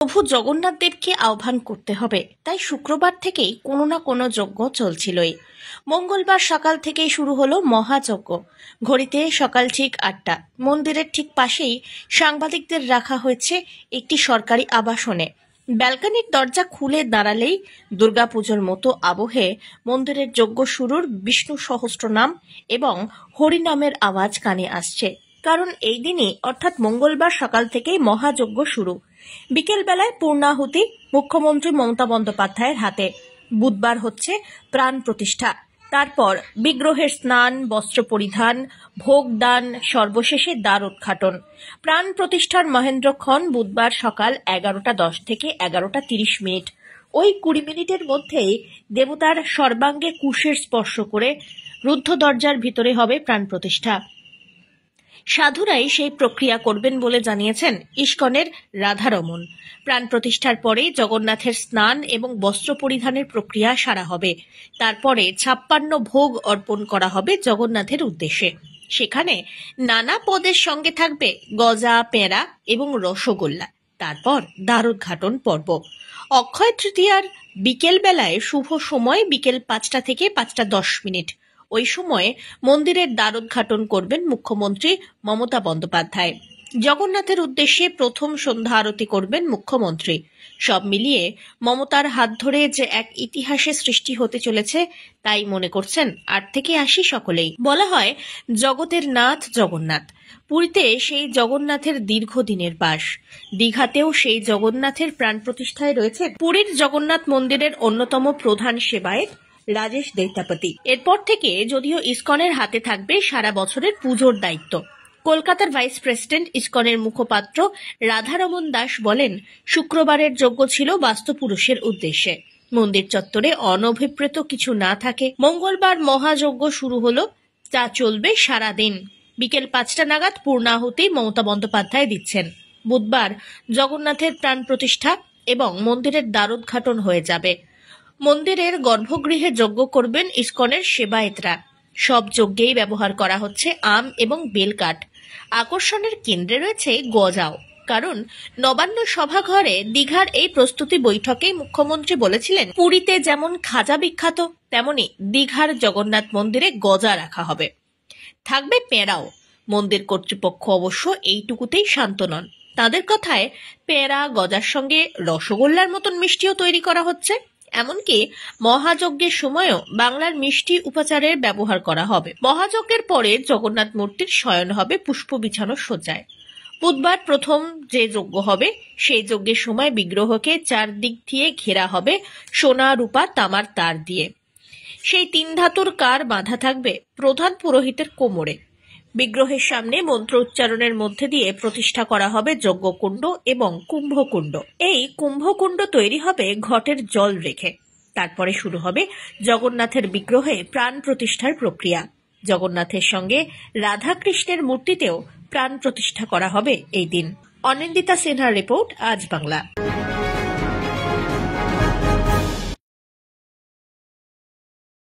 প্রভু জগন্নাথ দেবকে আহ্বান করতে হবে, তাই শুক্রবার থেকেই কোনো না কোনো যজ্ঞ চলছিলই। মঙ্গলবার সকাল থেকেই শুরু হলো মহাযজ্ঞ। ঘড়িতে সকাল ঠিক 8টা। মন্দিরের ঠিক পাশেই সাংবাদিকদের রাখা হয়েছে একটি সরকারি আবাসনে। ব্যালকনির দরজা খুলে দাঁড়ালেই দুর্গাপুজোর মতো আবহে মন্দিরের যজ্ঞ শুরুর বিষ্ণু সহস্রনাম এবং হরিনামের আওয়াজ কানে আসছে। কারণ এই দিনই অর্থাৎ মঙ্গলবার সকাল থেকেই মহাযজ্ঞ শুরু। বিকেলবেলায় পূর্ণাহুতি মুখ্যমন্ত্রী মমতা বন্দ্যোপাধ্যায়ের হাতে। বুধবার হচ্ছে প্রাণ প্রতিষ্ঠা, তারপর বিগ্রহের স্নান, বস্ত্র পরিধান, ভোগ দান, সর্বশেষে দ্বার উদ্ঘাটন। প্রাণ প্রতিষ্ঠার মহেন্দ্রক্ষণ বুধবার সকাল 11:10 থেকে 11:30। ওই 20 মিনিটের মধ্যেই দেবতার সর্বাঙ্গে কুশের স্পর্শ করে রুদ্ধ দরজার ভিতরে হবে প্রাণ প্রতিষ্ঠা। সাধুরাই সেই প্রক্রিয়া করবেন বলে জানিয়েছেন ইস্কনের রাধারমণ। প্রাণ প্রতিষ্ঠার পরে জগন্নাথের স্নান এবং বস্ত্র পরিধানের প্রক্রিয়া সারা হবে। তারপরে 56 ভোগ অর্পণ করা হবে জগন্নাথের উদ্দেশ্যে। সেখানে নানা পদের সঙ্গে থাকবে গজা, পেঁড়া এবং রসগোল্লা। তারপর দ্বারোদ্ঘাটন পর্ব। অক্ষয় তৃতীয়ার বিকেল বেলায় শুভ সময় বিকেল 5টা থেকে 5:10। ওই সময়ে মন্দিরের দ্বারোদ্ঘাটন করবেন মুখ্যমন্ত্রী মমতা বন্দ্যোপাধ্যায়। জগন্নাথের উদ্দেশ্যে প্রথম সন্ধ্যা আরতি করবেন মুখ্যমন্ত্রী। সব মিলিয়ে মমতার হাত ধরে যে এক ইতিহাসের সৃষ্টি হতে চলেছে তাই মনে করছেন 8 থেকে 80 সকলেই। বলা হয় জগতের নাথ জগন্নাথ। পুরীতে সেই জগন্নাথের দীর্ঘদিনের বাস। দীঘাতেও সেই জগন্নাথের প্রাণ প্রতিষ্ঠায় রয়েছে পুরীর জগন্নাথ মন্দিরের অন্যতম প্রধান সেবায়েত রাজেশ দৈতাপতি। এরপর থেকে যদিও ইসকনের হাতে থাকবে সারা বছরের পুজোর দায়িত্ব। কলকাতার ভাইস প্রেসিডেন্ট ইসকনের মুখপাত্র রাধারমণ দাস বলেন, শুক্রবারের যজ্ঞ ছিল বাস্তুপুরুষের উদ্দেশ্যে। মন্দির চত্বরে অনভিপ্রেত কিছু না থাকে। মঙ্গলবার মহাযজ্ঞ শুরু হলো, যা চলবে সারাদিন। বিকেল 5টা নাগাদ পূর্ণাহুতি মমতা বন্দ্যোপাধ্যায় দিচ্ছেন। বুধবার জগন্নাথের প্রাণ প্রতিষ্ঠা এবং মন্দিরের দ্বারোদ্ঘাটন হয়ে যাবে। মন্দিরের গর্ভগৃহে যজ্ঞ করবেন ইসকনের সেবায়েতরা। সব যজ্ঞেই ব্যবহার করা হচ্ছে আম এবং বেলকাঠ। আকর্ষণের কেন্দ্রে রয়েছে গজাও, কারণ নবান্ন সভাঘরে দীঘার এই প্রস্তুতি বৈঠকে মুখ্যমন্ত্রী বলেছিলেন, পুরীতে যেমন খাজা বিখ্যাত তেমনি দীঘার জগন্নাথ মন্দিরে গজা রাখা হবে। থাকবে পেঁড়াও। মন্দির কর্তৃপক্ষ অবশ্য এইটুকুতেই শান্ত নন। তাদের কথায় পেঁড়া গজার সঙ্গে রসগোল্লার মতন মিষ্টিও তৈরি করা হচ্ছে। এমনকি মহাযজ্ঞের সময়ও বাংলার মিষ্টি উপাচারের ব্যবহার করা হবে। মহাযজ্ঞের পরে জগন্নাথ মূর্তির শয়ন হবে পুষ্প বিছানো সজ্জায়। বুধবার প্রথম যে যজ্ঞ হবে সেই যজ্ঞের সময় বিগ্রহকে চারদিক দিয়ে ঘেরা হবে সোনা, রূপা, তামার তার দিয়ে। সেই 3 ধাতুর কার বাঁধা থাকবে প্রধান পুরোহিতের কোমরে। বিগ্রহের সামনে মন্ত্র উচ্চারণের মধ্যে দিয়ে প্রতিষ্ঠা করা হবে যজ্ঞকুণ্ড এবং কুম্ভকুণ্ড। এই কুম্ভকুণ্ড তৈরি হবে ঘটের জল রেখে। তারপরে শুরু হবে জগন্নাথের বিগ্রহে প্রাণ প্রতিষ্ঠার প্রক্রিয়া। জগন্নাথের সঙ্গে রাধাকৃষ্ণের মূর্তিতেও প্রাণ প্রতিষ্ঠা করা হবে এই দিন। অনিন্দিতা সিনহার রিপোর্ট, আজ বাংলা।